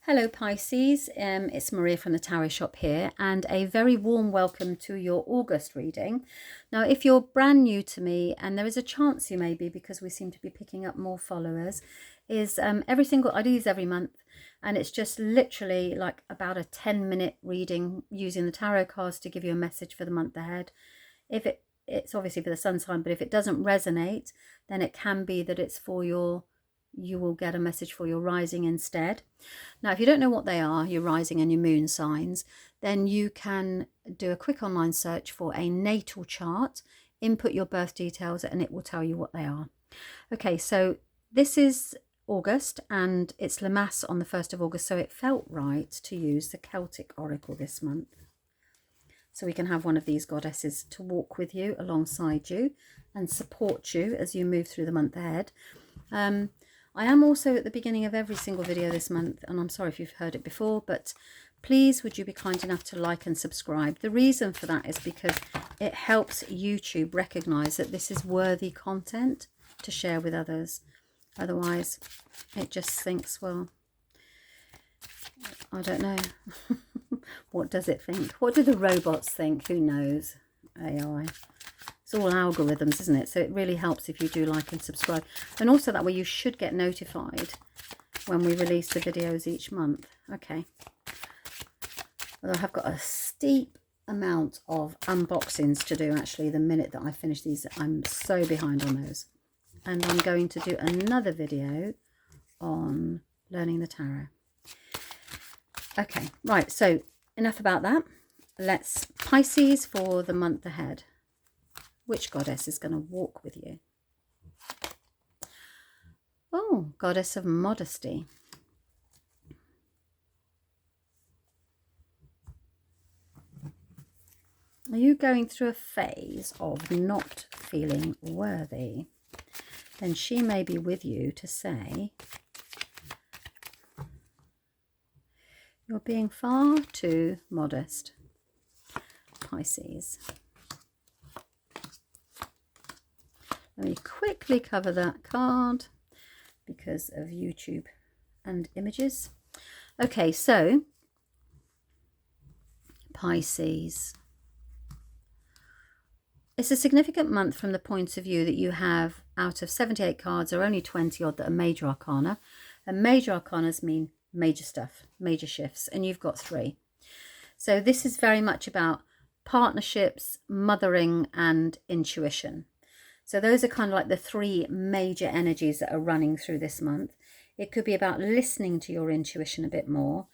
Hello Pisces, it's Maria from the Tarot Shop here, and a very warm welcome to your August reading. Now, if you're brand new to me, and there is a chance you may be because we seem to be picking up more followers, is I do these every month, and it's just literally like about a 10-minute reading using the tarot cards to give you a message for the month ahead. It's obviously for the sun sign, but if it doesn't resonate, then it can be that it's for you will get a message for your rising instead. Now, if you don't know what they are, your rising and your moon signs, then you can do a quick online search for a natal chart, input your birth details, and it will tell you what they are. Okay, so this is August, and it's Lamass on the 1st of August, so it felt right to use the Celtic Oracle this month. So we can have one of these goddesses to walk with you, alongside you, and support you as you move through the month ahead. I am also at the beginning of every single video this month, and I'm sorry if you've heard it before, but please would you be kind enough to like and subscribe. The reason for that is because it helps YouTube recognize that this is worthy content to share with others. Otherwise, it just thinks, well, I don't know. What does it think? What do the robots think? Who knows? AI. It's all algorithms, isn't it? So it really helps if you do like and subscribe. And also that way you should get notified when we release the videos each month. Okay. Although I've got a steep amount of unboxings to do actually the minute that I finish these. I'm so behind on those. And I'm going to do another video on learning the tarot. Okay, right. So enough about that. Let's Pisces for the month ahead. Which goddess is going to walk with you? Oh, goddess of modesty. Are you going through a phase of not feeling worthy? Then she may be with you to say, you're being far too modest, Pisces. Let me quickly cover that card because of YouTube and images. Okay, so Pisces. It's a significant month from the point of view that you have, out of 78 cards, there are only 20 odd that are major arcana. And major arcanas mean major stuff, major shifts, and you've got 3. So this is very much about partnerships, mothering, and intuition. So those are kind of like the 3 major energies that are running through this month. It could be about listening to your intuition a bit more.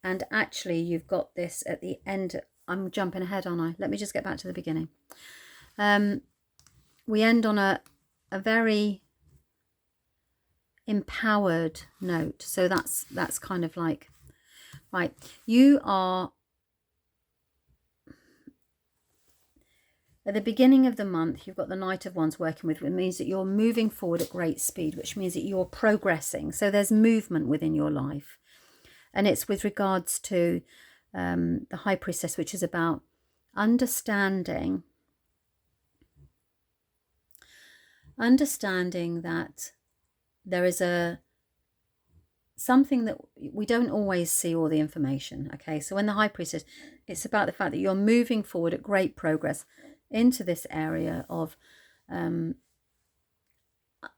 And actually, you've got this at the end. I'm jumping ahead, aren't I? Let me just get back to the beginning. We end on a very empowered note. So that's kind of like, right, you are at the beginning of the month, you've got the Knight of Wands working with, which means that you're moving forward at great speed, which means that you're progressing. So there's movement within your life. And it's with regards to the High Priestess, which is about understanding that there is something that we don't always see all the information. Okay, so when the High Priestess, it's about the fact that you're moving forward at great progress into this area of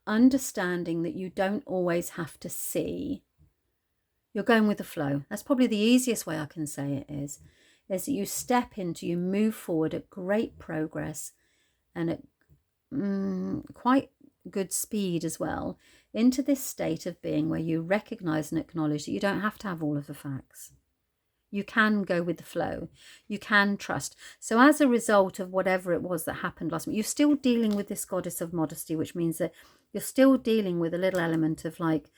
understanding that you don't always have to see. You're going with the flow. That's probably the easiest way I can say it is that you step into, you move forward at great progress and at quite good speed as well, into this state of being where you recognize and acknowledge that you don't have to have all of the facts. You can go with the flow. You can trust. So as a result of whatever it was that happened last month, you're still dealing with this goddess of modesty, which means that you're still dealing with a little element of like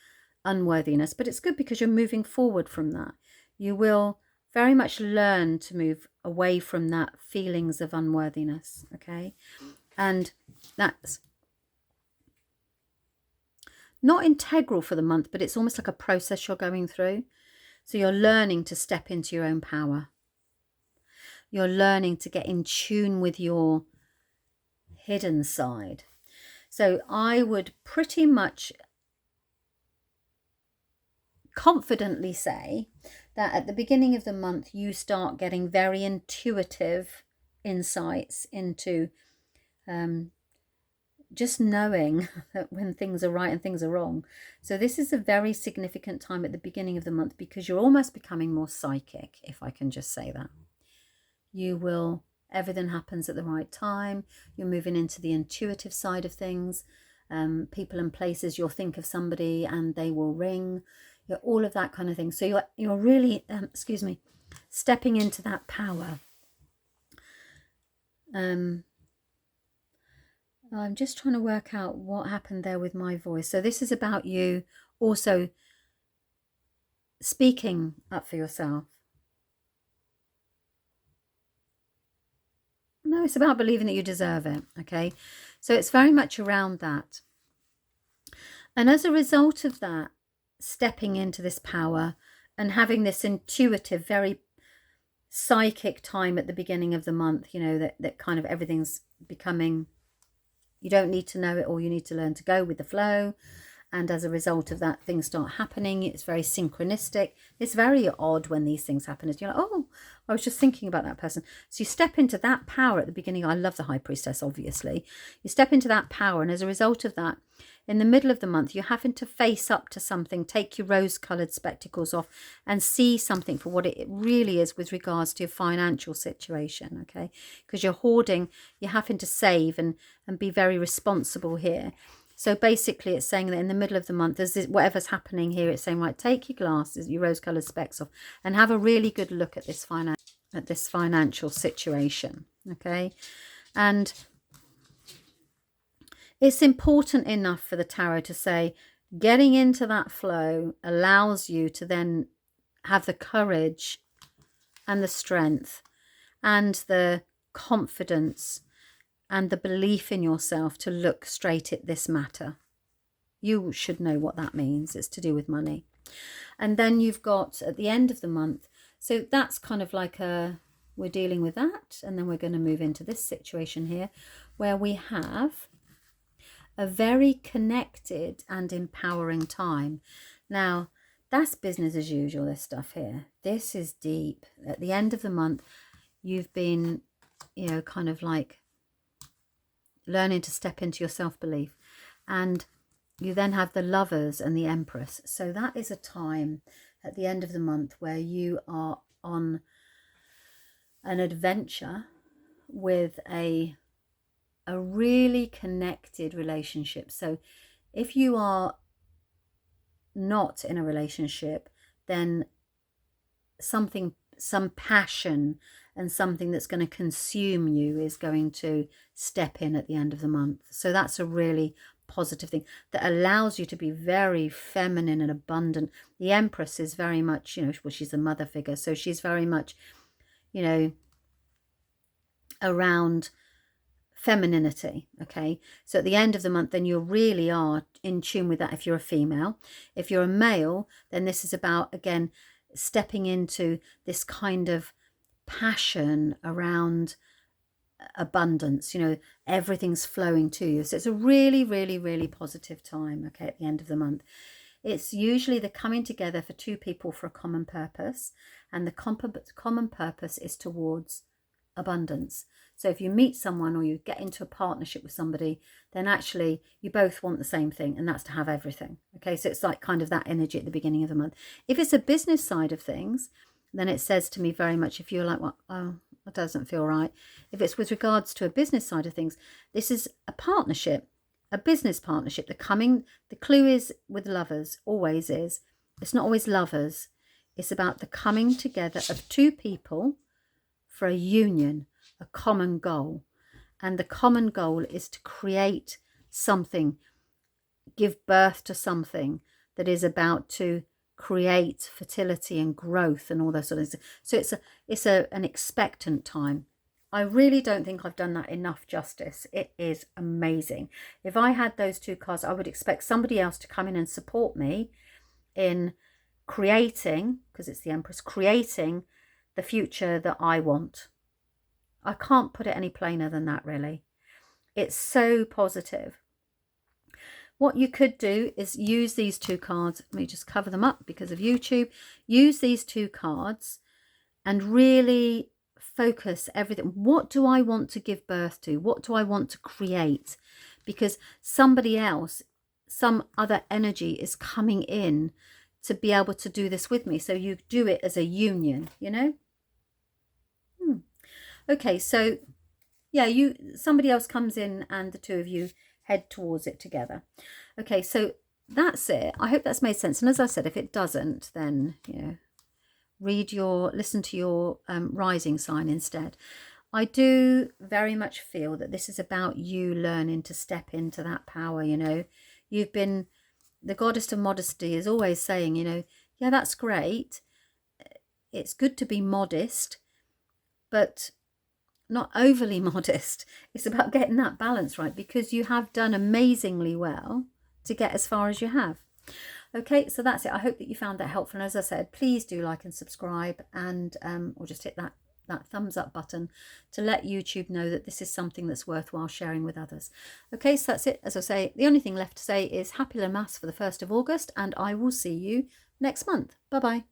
unworthiness. But it's good because you're moving forward from that. You will very much learn to move away from that feelings of unworthiness. Okay. And that's not integral for the month, but it's almost like a process you're going through. So you're learning to step into your own power. You're learning to get in tune with your hidden side. So I would pretty much confidently say that at the beginning of the month, you start getting very intuitive insights into just knowing that when things are right and things are wrong. So this is a very significant time at the beginning of the month, because you're almost becoming more psychic, if I can just say that. You will, everything happens at the right time. You're moving into the intuitive side of things. People and places, you'll think of somebody and they will ring. All of that kind of thing. So you're really, excuse me, stepping into that power. I'm just trying to work out what happened there with my voice. So this is about you also speaking up for yourself. No, it's about believing that you deserve it, okay? So it's very much around that. And as a result of that, stepping into this power and having this intuitive, very psychic time at the beginning of the month, you know, that kind of everything's becoming, you don't need to know it all, you need to learn to go with the flow. And as a result of that, things start happening. It's very synchronistic. It's very odd when these things happen. You're like, oh, I was just thinking about that person. So you step into that power at the beginning. I love the High Priestess, obviously. You step into that power. And as a result of that, in the middle of the month, you're having to face up to something, take your rose-coloured spectacles off and see something for what it really is with regards to your financial situation, okay? Because you're hoarding, you're having to save and be very responsible here. So basically it's saying that in the middle of the month, there's this, whatever's happening here, it's saying, right, take your glasses, your rose-coloured specs off and have a really good look at this financial situation, okay? And it's important enough for the tarot to say, getting into that flow allows you to then have the courage and the strength and the confidence and the belief in yourself to look straight at this matter. You should know what that means. It's to do with money. And then you've got at the end of the month, so that's kind of like we're dealing with that. And then we're going to move into this situation here where we have a very connected and empowering time. Now, that's business as usual, this stuff here. This is deep. At the end of the month, you've been, you know, kind of like learning to step into your self-belief, and you then have the Lovers and the Empress. So that is a time at the end of the month where you are on an adventure with a really connected relationship. So if you are not in a relationship, then some passion and something that's going to consume you is going to step in at the end of the month. So that's a really positive thing that allows you to be very feminine and abundant. The Empress is very much, you know, well, she's the mother figure. So she's very much, you know, around femininity, okay? So at the end of the month, then you really are in tune with that if you're a female. If you're a male, then this is about, again, stepping into this kind of passion around abundance, you know, everything's flowing to you. So it's a really, really, really positive time, okay, at the end of the month. It's usually the coming together for two people for a common purpose, and the common purpose is towards abundance. So if you meet someone or you get into a partnership with somebody, then actually you both want the same thing, and that's to have everything. Okay, so it's like kind of that energy at the beginning of the month. If it's a business side of things, then it says to me very much, if you're like, well, oh, that doesn't feel right. If it's with regards to a business side of things, this is a partnership, a business partnership. The clue is with Lovers, always is. It's not always lovers. It's about the coming together of two people for a union, a common goal. And the common goal is to create something, give birth to something that is about to create fertility and growth and all those sort of things. So it's an expectant time. I really don't think I've done that enough justice. It is amazing. If I had those two cards, I would expect somebody else to come in and support me in creating, because it's the Empress, creating the future that I want. I can't put it any plainer than that, really. It's so positive. what you could do is use these two cards. Let me just cover them up because of YouTube. Use these two cards and really focus everything. What do I want to give birth to? What do I want to create? Because somebody else, some other energy is coming in to be able to do this with me. So you do it as a union, you know? Okay, so yeah, somebody else comes in and the two of you head towards it together. Okay, so that's it. I hope that's made sense. And as I said, if it doesn't, then, you know, listen to your rising sign instead. I do very much feel that this is about you learning to step into that power, you know. The goddess of modesty is always saying, you know, yeah, that's great. It's good to be modest, but not overly modest. It's about getting that balance right, because you have done amazingly well to get as far as you have. Okay, so that's it. I hope that you found that helpful. And as I said, please do like and subscribe, and or just hit that thumbs up button to let YouTube know that this is something that's worthwhile sharing with others. Okay, so that's it. As I say, the only thing left to say is happy Lammas for the 1st of August, and I will see you next month. Bye bye.